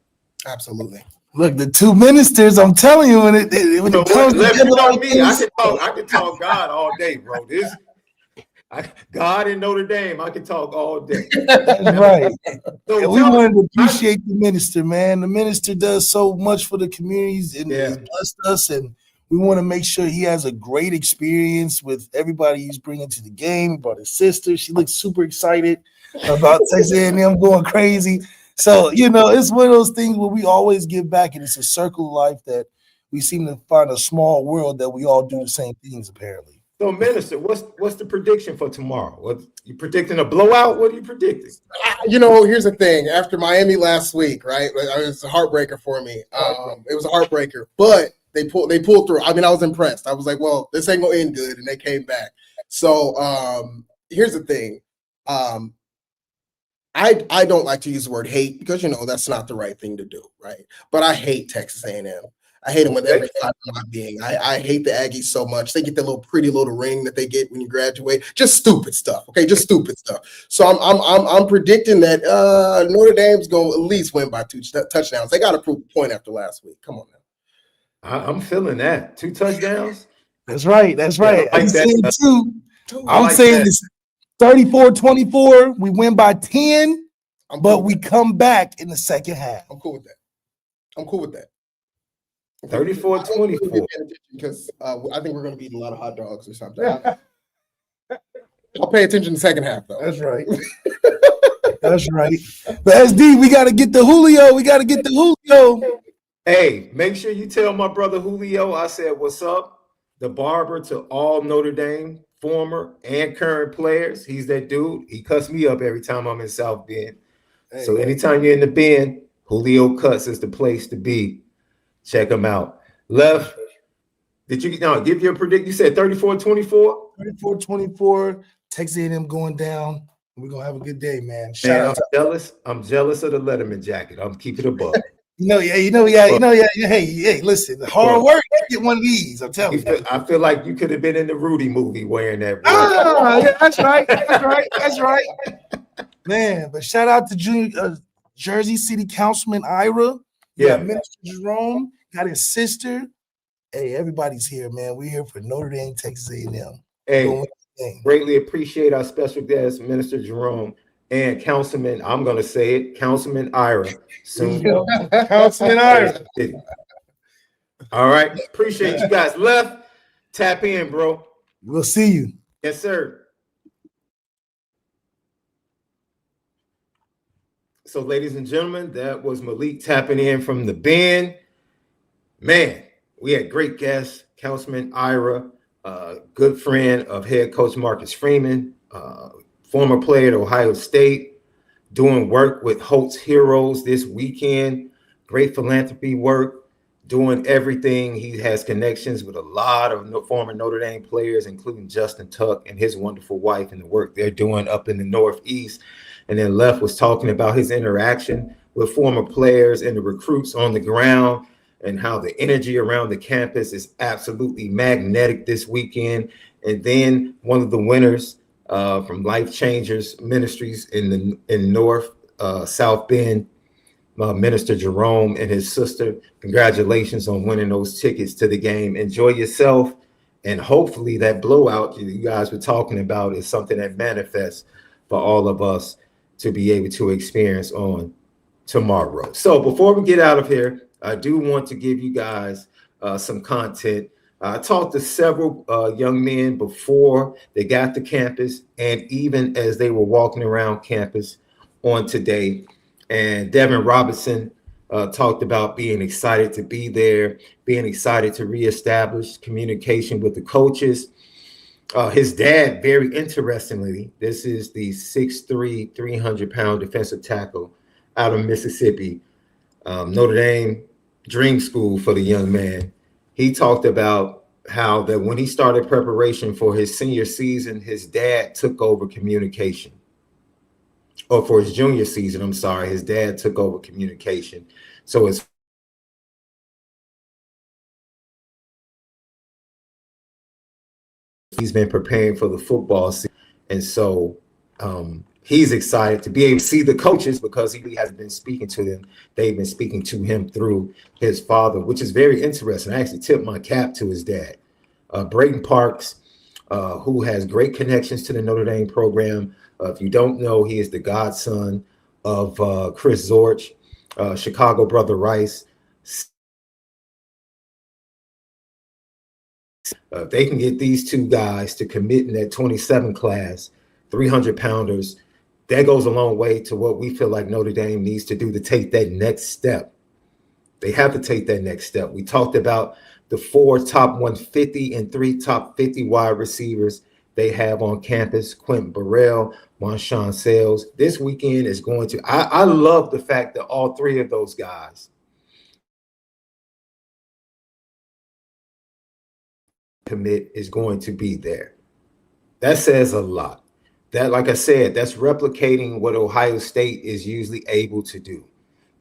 Absolutely. Look, the 2 ministers, I'm telling you, when it comes together, me, I can talk God all day, bro. God in Notre Dame, I can talk all day. That's right. So we wanted to appreciate the minister, man. The minister does so much for the communities and has blessed us, and we want to make sure he has a great experience with everybody he's bringing to the game. He brought his sister. She looks super excited about Texas A&M going crazy. So, it's one of those things where we always give back, and it's a circle of life that we seem to find a small world that we all do the same things, apparently. So, Minister, what's the prediction for tomorrow? What you predicting, a blowout? What are you predicting? Here's the thing. After Miami last week, right? It was a heartbreaker for me. It was a heartbreaker, but they pulled through. I mean, I was impressed. I was like, well, this ain't gonna end good, and they came back. So here's the thing. I don't like to use the word hate because that's not the right thing to do, right? But I hate Texas A&M. I hate them with every fiber of my being. I hate the Aggies so much. They get that little pretty little ring that they get when you graduate. Just stupid stuff. Okay, just stupid stuff. So I'm predicting that Notre Dame's gonna at least win by 2 touchdowns. They got to prove a point after last week. Come on now. I'm feeling that 2 touchdowns. That's right. That's right. I like I'm saying too. I'm like saying that. this 34-24. We win by 10, but we come back in the second half. I'm cool with that. 34-24. Because I think we're going to be eating a lot of hot dogs or something. I'll pay attention in the second half, though. That's right. That's right. But SD, we got to get the Julio. Hey, make sure you tell my brother Julio I said what's up. The barber to all Notre Dame former and current players. He's that dude. He cuts me up every time I'm in South Bend. Hey, so anytime you're in the Bend, Julio Cuts is the place to be. Check him out. Left, did you give your prediction? You said 34-24? 34-24. Texas A&M going down. We're going to have a good day, man. I'm jealous of the Letterman jacket. I'm keeping it above. Hey, listen, hard work, get one of these. I'm telling you. I feel like you could have been in the Rudy movie wearing that. Yeah, that's right. Man, but shout out to Jersey City Councilman Ira. Yeah, Minister Jerome got his sister. Hey, everybody's here, man. We're here for Notre Dame, Texas A&M. Hey, greatly appreciate our special guest, Minister Jerome. And Councilman, I'm going to say it, Councilman Ira. Soon. Councilman Ira. All right. Appreciate you guys. Left, tap in, bro. We'll see you. Yes, sir. So, ladies and gentlemen, that was Malik tapping in from the Bend. Man, we had great guests, Councilman Ira, good friend of head coach Marcus Freeman, former player at Ohio State, doing work with Holt's Heroes this weekend, great philanthropy work, doing everything. He has connections with a lot of former Notre Dame players, including Justin Tuck and his wonderful wife and the work they're doing up in the Northeast. And then Left was talking about his interaction with former players and the recruits on the ground and how the energy around the campus is absolutely magnetic this weekend. And then one of the winners from Life Changers Ministries in North South Bend, Minister Jerome and his sister. Congratulations on winning those tickets to the game. Enjoy yourself, and hopefully that blowout you guys were talking about is something that manifests for all of us to be able to experience on tomorrow. So before we get out of here, I do want to give you guys some content. I talked to several young men before they got to campus and even as they were walking around campus on today. And Devin Robinson talked about being excited to be there, being excited to reestablish communication with the coaches. His dad, very interestingly, this is the 6'3", 300-pound defensive tackle out of Mississippi, Notre Dame dream school for the young man. He talked about how that when he started preparation for his senior season, his dad took over communication. Or for his junior season, I'm sorry, his dad took over communication. So he's been preparing for the football season. And so he's excited to be able to see the coaches because he has been speaking to them. They've been speaking to him through his father, which is very interesting. I actually tipped my cap to his dad, Brayton Parks, who has great connections to the Notre Dame program. If you don't know, he is the godson of Chris Zorch, Chicago brother Rice. If they can get these two guys to commit in that 27 class, 300-pounders, that goes a long way to what we feel like Notre Dame needs to do to take that next step. They have to take that next step. We talked about the 4 top 150 and 3 top 50 wide receivers they have on campus, Quentin Burrell, Marshawn Sales. This weekend is going to – I love the fact that all 3 of those guys commit is going to be there. That says a lot. that, like I said, that's replicating what Ohio State is usually able to do.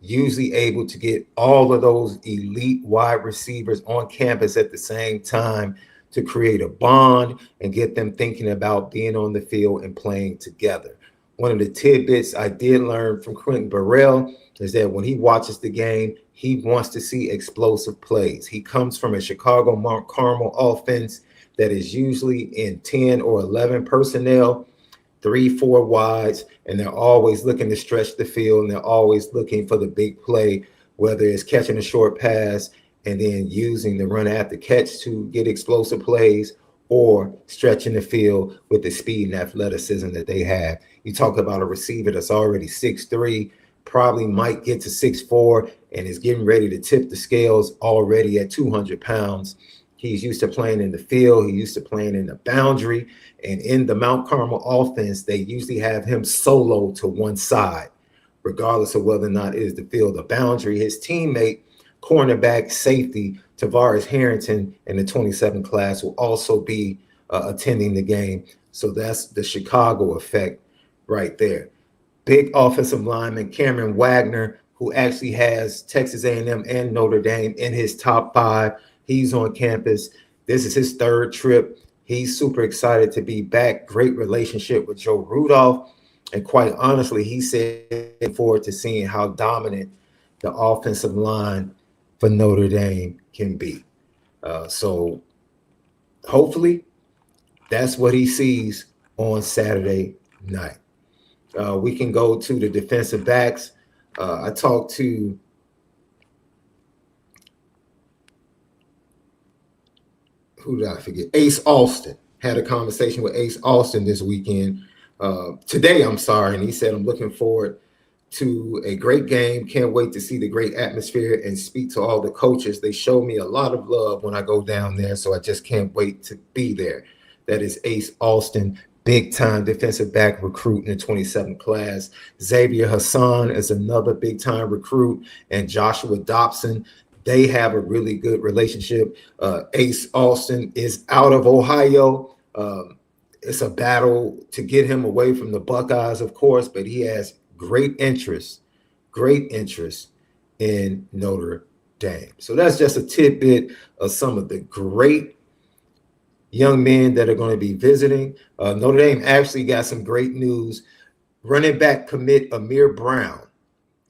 Usually able to get all of those elite wide receivers on campus at the same time to create a bond and get them thinking about being on the field and playing together. One of the tidbits I did learn from Quentin Burrell is that when he watches the game, he wants to see explosive plays. He comes from a Chicago Mount Carmel offense that is usually in 10 or 11 personnel, 3-4 wides, and they're always looking to stretch the field, and they're always looking for the big play, whether it's catching a short pass and then using the run after catch to get explosive plays, or stretching the field with the speed and athleticism that they have. You talk about a receiver that's already 6'3", probably might get to 6'4", and is getting ready to tip the scales already at 200 pounds. He's used to playing in the field. He's used to playing in the boundary. And in the Mount Carmel offense, they usually have him solo to one side, regardless of whether or not it is the field or boundary. His teammate, cornerback safety Tavares Harrington in the 27 class, will also be attending the game. So that's the Chicago effect right there. Big offensive lineman Cameron Wagner, who actually has Texas A&M and Notre Dame in his top 5. He's on campus. This is his 3rd trip. He's super excited to be back. Great relationship with Joe Rudolph. And quite honestly, he said forward to seeing how dominant the offensive line for Notre Dame can be. So hopefully that's what he sees on Saturday night. We can go to the defensive backs. I talked to who did I forget? Ace Austin. Had a conversation with Ace Austin this weekend. Today, I'm sorry. And he said, I'm looking forward to a great game. Can't wait to see the great atmosphere and speak to all the coaches. They show me a lot of love when I go down there, so I just can't wait to be there. That is Ace Austin, big-time defensive back recruit in the 27 class. Xavier Hassan is another big-time recruit, and Joshua Dobson. They have a really good relationship. Ace Austin is out of Ohio. It's a battle to get him away from the Buckeyes, of course, but he has great interest in Notre Dame. So that's just a tidbit of some of the great young men that are going to be visiting. Notre Dame actually got some great news. Running back commit Amir Brown.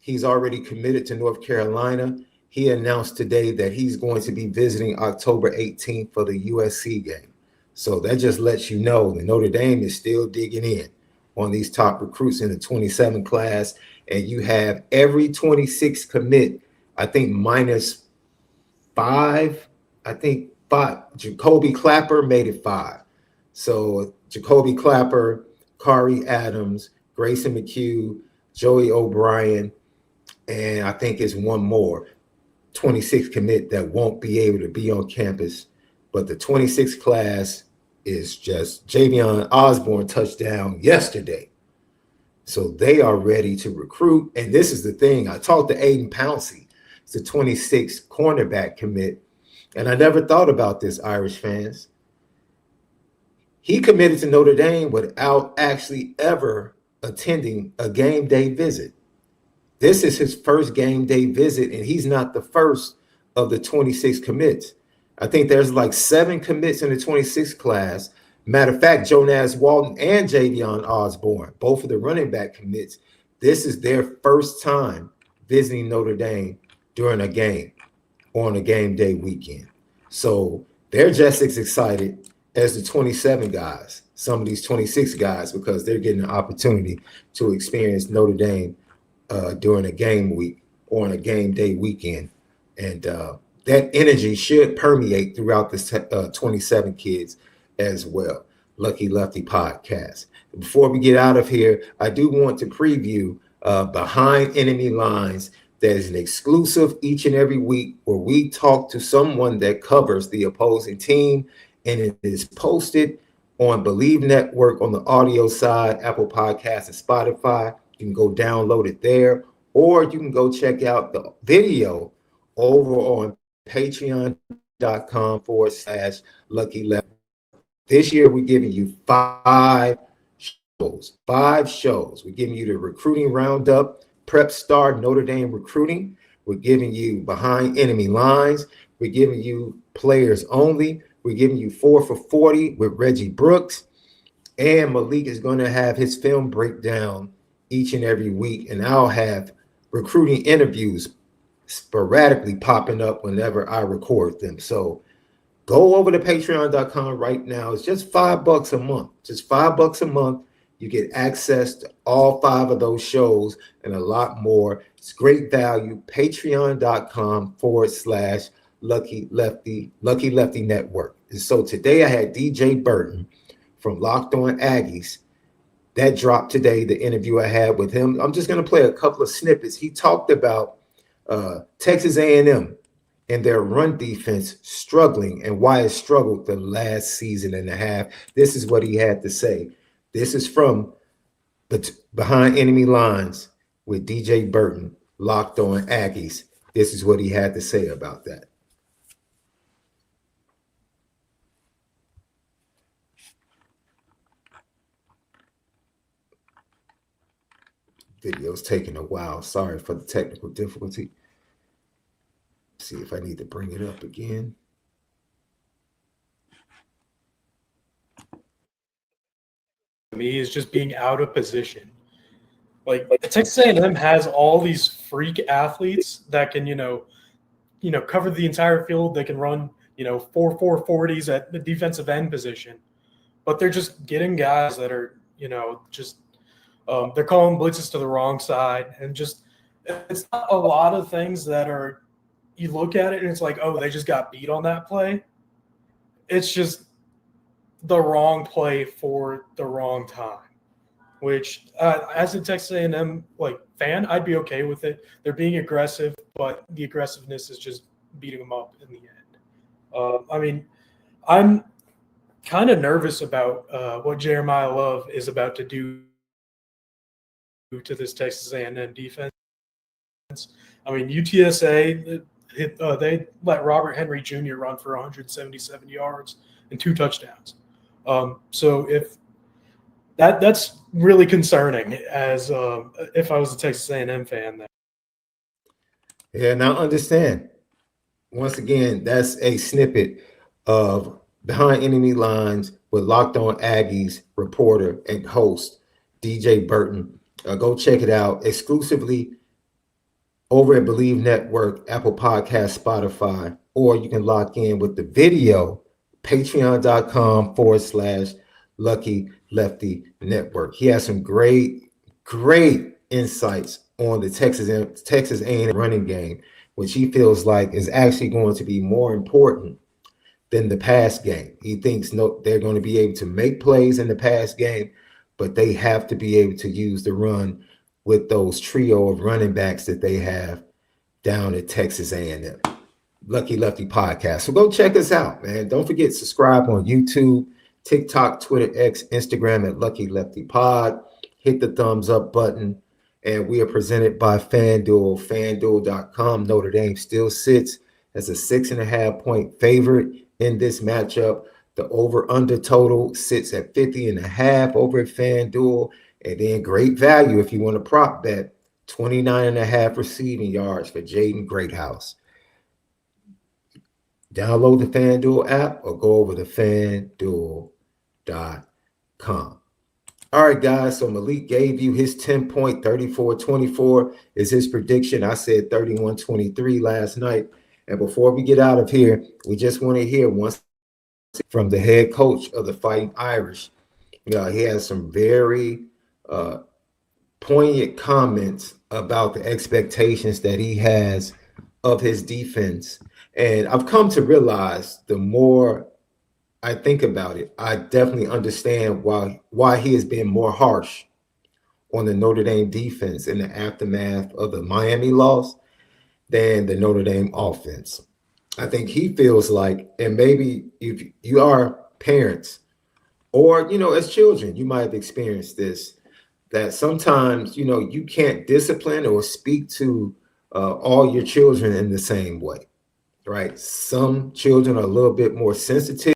He's already committed to North Carolina. He announced today that he's going to be visiting October 18th for the USC game. So that just lets you know that Notre Dame is still digging in on these top recruits in the 27 class. And you have every 26 commit, I think minus 5. I think 5. Jacoby Clapper made it 5. So Jacoby Clapper, Kari Adams, Grayson McHugh, Joey O'Brien, and I think it's one more 26 commit that won't be able to be on campus. But the 26 class is just Javion Osborne touchdown yesterday. So they are ready to recruit. And this is the thing. I talked to Aiden Pouncey. It's a 26 cornerback commit. And I never thought about this, Irish fans. He committed to Notre Dame without actually ever attending a game day visit. This is his first game day visit, and he's not the first of the 26 commits. I think there's like 7 commits in the 26 class. Matter of fact, Jonas Walton and Javion Osborne, both of the running back commits, this is their first time visiting Notre Dame during a game on a game day weekend. So they're just as excited as the 27 guys, some of these 26 guys, because they're getting an opportunity to experience Notre Dame during a game week or on a game day weekend. And that energy should permeate throughout this 27 kids as well. Lucky Lefty podcast. Before we get out of here, I do want to preview Behind Enemy Lines. That is an exclusive each and every week where we talk to someone that covers the opposing team, and it is posted on Bleav Network on the audio side, Apple Podcasts and Spotify. You can go download it there, or you can go check out the video over on patreon.com/Lucky Lefty. This year, we're giving you 5 5 shows. We're giving you the recruiting roundup, Prep Star Notre Dame recruiting. We're giving you behind enemy lines. We're giving you players only. We're giving you 4 for 40 with Reggie Brooks. And Malik is going to have his film breakdown each and every week. And I'll have recruiting interviews sporadically popping up whenever I record them. So go over to patreon.com right now. It's just $5 a month. Just $5 a month. You get access to all 5 of those shows and a lot more. It's great value. Patreon.com/Lucky Lefty Network. And so today I had DJ Burton from Locked On Aggies. That dropped today, the interview I had with him. I'm just going to play a couple of snippets. He talked about Texas A&M and their run defense struggling and why it struggled the last season and a half. This is what he had to say. This is from the Behind Enemy Lines with DJ Burton, Locked On Aggies. This is what he had to say about that. Video's taking a while. Sorry for the technical difficulty. See if I need to bring it up again. Me is just being out of position. Like Texas A&M has all these freak athletes that can, cover the entire field. They can run, 4.40s at the defensive end position, but they're just getting guys that are, they're calling blitzes to the wrong side, and just it's not a lot of things that are. You look at it and it's like, oh, they just got beat on that play. It's just the wrong play for the wrong time, which as a Texas A&M fan, I'd be okay with it. They're being aggressive, but the aggressiveness is just beating them up in the end. I'm kind of nervous about what Jeremiah Love is about to do to this Texas A&M defense. UTSA, they let Robert Henry Jr. run for 177 yards and 2 touchdowns. So if that's really concerning as if I was a Texas A&M fan. Yeah, now understand. Once again, that's a snippet of Behind Enemy Lines with Locked On Aggies reporter and host DJ Burton. Go check it out exclusively over at Bleav Network, Apple Podcast, Spotify, or you can lock in with the video, patreon.com/Lucky Lefty Network. He has some great insights on the Texas A&M running game, which he feels like is actually going to be more important than the pass game. He thinks they're going to be able to make plays in the pass game, but they have to be able to use the run with those trio of running backs that they have down at Texas A&M. Lucky Lefty Podcast. So go check us out, man. Don't forget, subscribe on YouTube, TikTok, Twitter, X, Instagram at Lucky Lefty Pod. Hit the thumbs up button. And we are presented by FanDuel, FanDuel.com. Notre Dame still sits as a 6.5-point favorite in this matchup. The over-under total sits at 50.5 over at FanDuel. And then great value if you want to prop bet, 29.5 receiving yards for Jaden Greathouse. Download the FanDuel app or go over to FanDuel.com. All right, guys, so Malik gave you his 10-point, 34-24 is his prediction. I said 31-23 last night. And before we get out of here, we just want to hear once from the head coach of the Fighting Irish. He has some very poignant comments about the expectations that he has of his defense. And I've come to realize the more I think about it, I definitely understand why he has been more harsh on the Notre Dame defense in the aftermath of the Miami loss than the Notre Dame offense. I think he feels like, and maybe if you are parents or, as children, you might have experienced this, that sometimes, you can't discipline or speak to all your children in the same way, right? Some children are a little bit more sensitive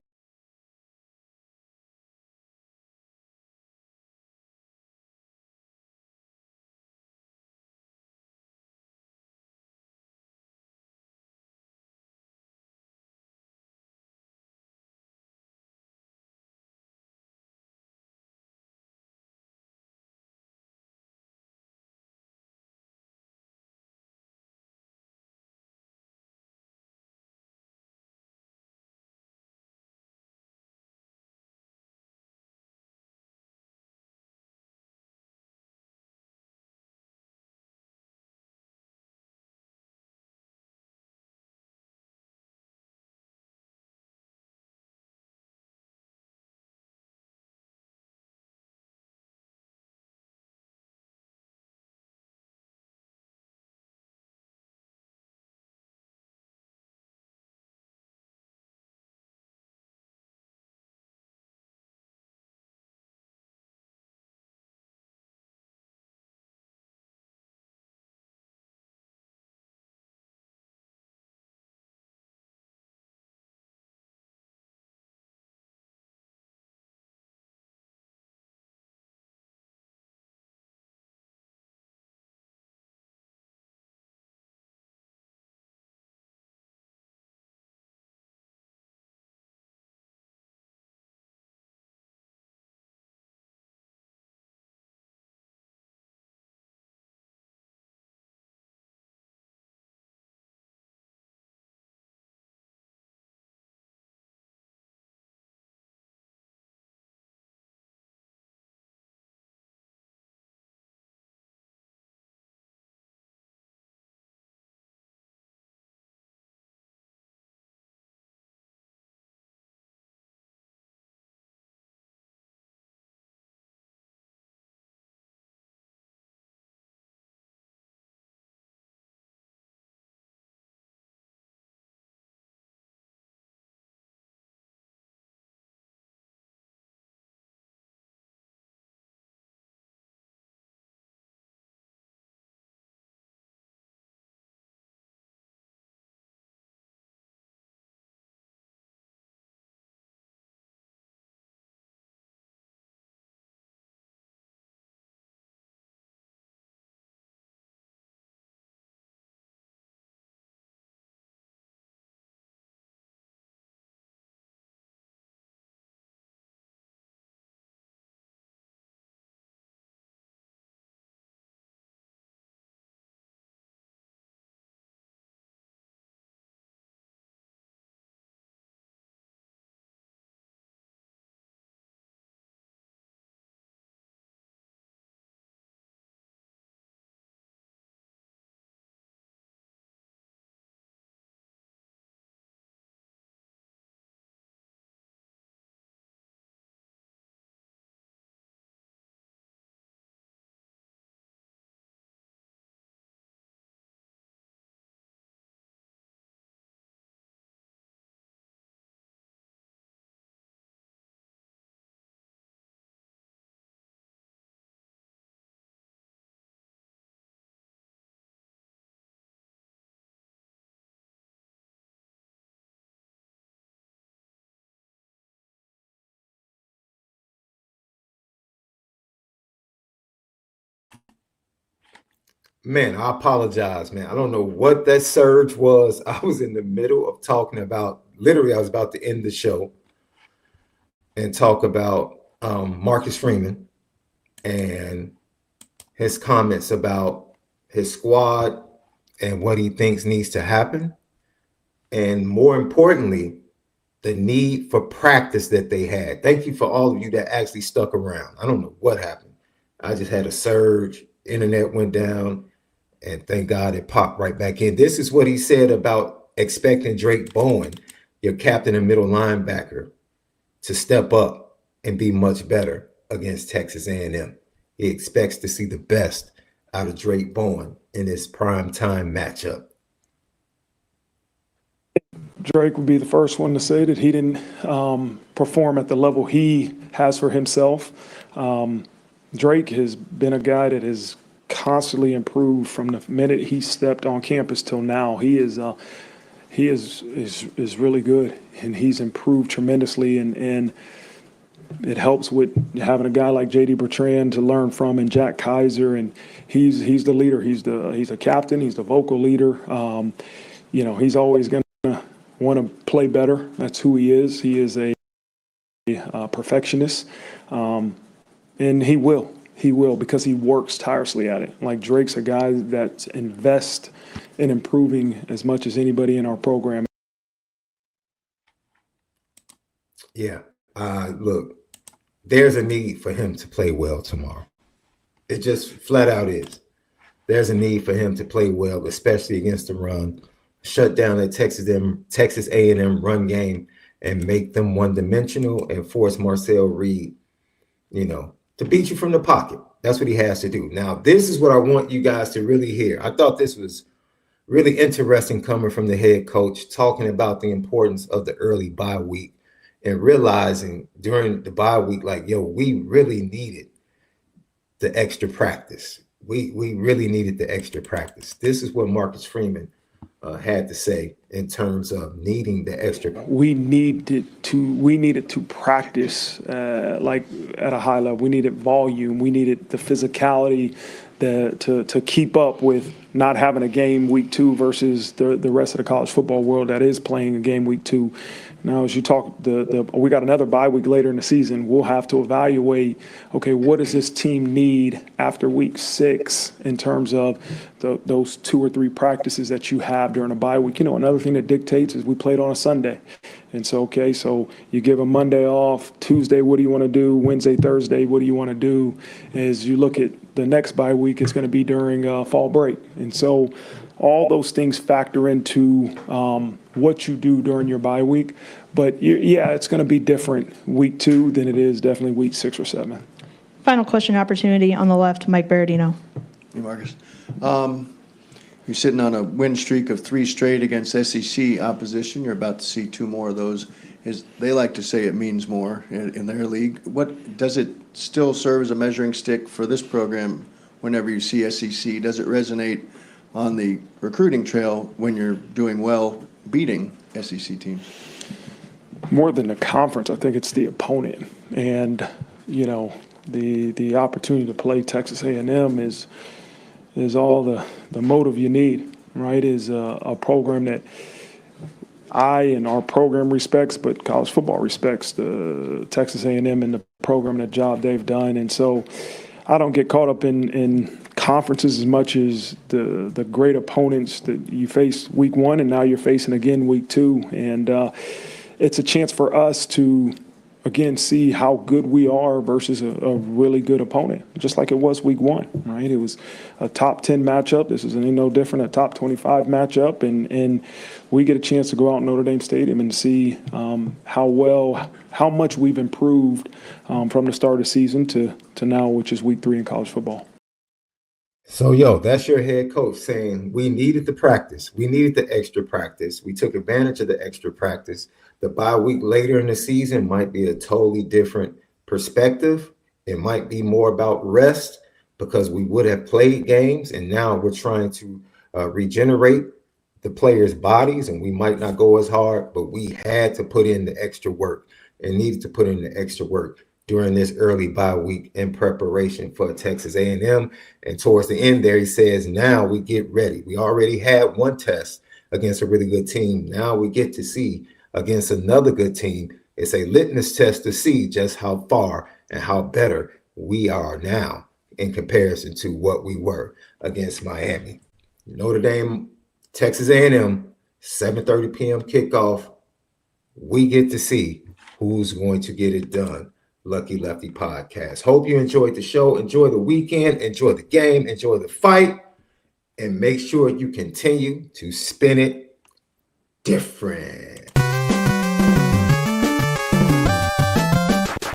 Man, I apologize, man. I don't know what that surge was. I was in the middle of talking about, literally, I was about to end the show and talk about Marcus Freeman and his comments about his squad and what he thinks needs to happen. And more importantly, the need for practice that they had. Thank you for all of you that actually stuck around. I don't know what happened. I just had a surge, internet went down, and thank God it popped right back in. This is what he said about expecting Drake Bowen, your captain and middle linebacker, to step up and be much better against Texas A&M. He expects to see the best out of Drake Bowen in this prime time matchup. Drake would be the first one to say that he didn't perform at the level he has for himself. Drake has been a guy that has constantly improved from the minute he stepped on campus till now. He is really good, and he's improved tremendously. And it helps with having a guy like J.D. Bertrand to learn from, and Jack Kaiser, and he's the leader. He's the captain. He's the vocal leader. He's always going to want to play better. That's who he is. He is a perfectionist, and he will. He will, because he works tirelessly at it. Like, Drake's a guy that invests in improving as much as anybody in our program. Yeah. Look, there's a need for him to play well tomorrow. It just flat out is. There's a need for him to play well, especially against the run. Shut down the Texas A&M run game and make them one-dimensional and force Marcel Reed, to beat you from the pocket. That's what he has to do. Now, this is what I want you guys to really hear. I thought this was really interesting coming from the head coach, talking about the importance of the early bye week and realizing during the bye week, we really needed the extra practice. We really needed the extra practice. This is what Marcus Freeman had to say in terms of needing the extra. We needed to practice at a high level. We needed volume. We needed the physicality to keep up with not having a game week 2 versus the rest of the college football world that is playing a game week 2. Now, as you talk, we got another bye week later in the season. We'll have to evaluate, okay, what does this team need after week 6 in terms of those 2 or 3 practices that you have during a bye week. Another thing that dictates is we played on a Sunday. And so you give them Monday off, Tuesday, what do you want to do? Wednesday, Thursday, what do you want to do? As you look at the next bye week, it's going to be during fall break. And so all those things factor into what you do during your bye week. But it's going to be different week 2 than it is definitely week 6 or 7. Final question opportunity on the left, Mike Berardino. Hey, Marcus. You're sitting on a win streak of 3 straight against SEC opposition. You're about to see 2 more of those. They like to say it means more in their league. What does it still serve as a measuring stick for this program whenever you see SEC? Does it resonate on the recruiting trail when you're doing well beating SEC teams? More than the conference, I think it's the opponent. And, the opportunity to play Texas A&M is all the motive you need, right? Is a program that I and our program respects, but college football respects the Texas A&M and the program and the job they've done. And so I don't get caught up in conferences as much as the great opponents that you face week 1 and now you're facing again week 2. And it's a chance for us to, again, see how good we are versus a really good opponent, just like it was week 1, right? It was a top 10 matchup. This is no different, a top 25 matchup. And we get a chance to go out in Notre Dame Stadium and see how much we've improved from the start of the season to now, which is week 3 in college football. So, that's your head coach saying we needed the practice. We needed the extra practice. We took advantage of the extra practice. The bye week later in the season might be a totally different perspective. It might be more about rest because we would have played games, and now we're trying to regenerate the players' bodies, and we might not go as hard, but we had to put in the extra work and needed to put in the extra work during this early bye week in preparation for Texas A&M. And towards the end there, he says, now we get ready. We already had one test against a really good team. Now we get to see against another good team. It's a litmus test to see just how far and how better we are now in comparison to what we were against Miami. Notre Dame, Texas A&M, 7:30 p.m. kickoff. We get to see who's going to get it done. Lucky Lefty Podcast. Hope you enjoyed the show. Enjoy the weekend. Enjoy the game. Enjoy the fight. And make sure you continue to spin it different.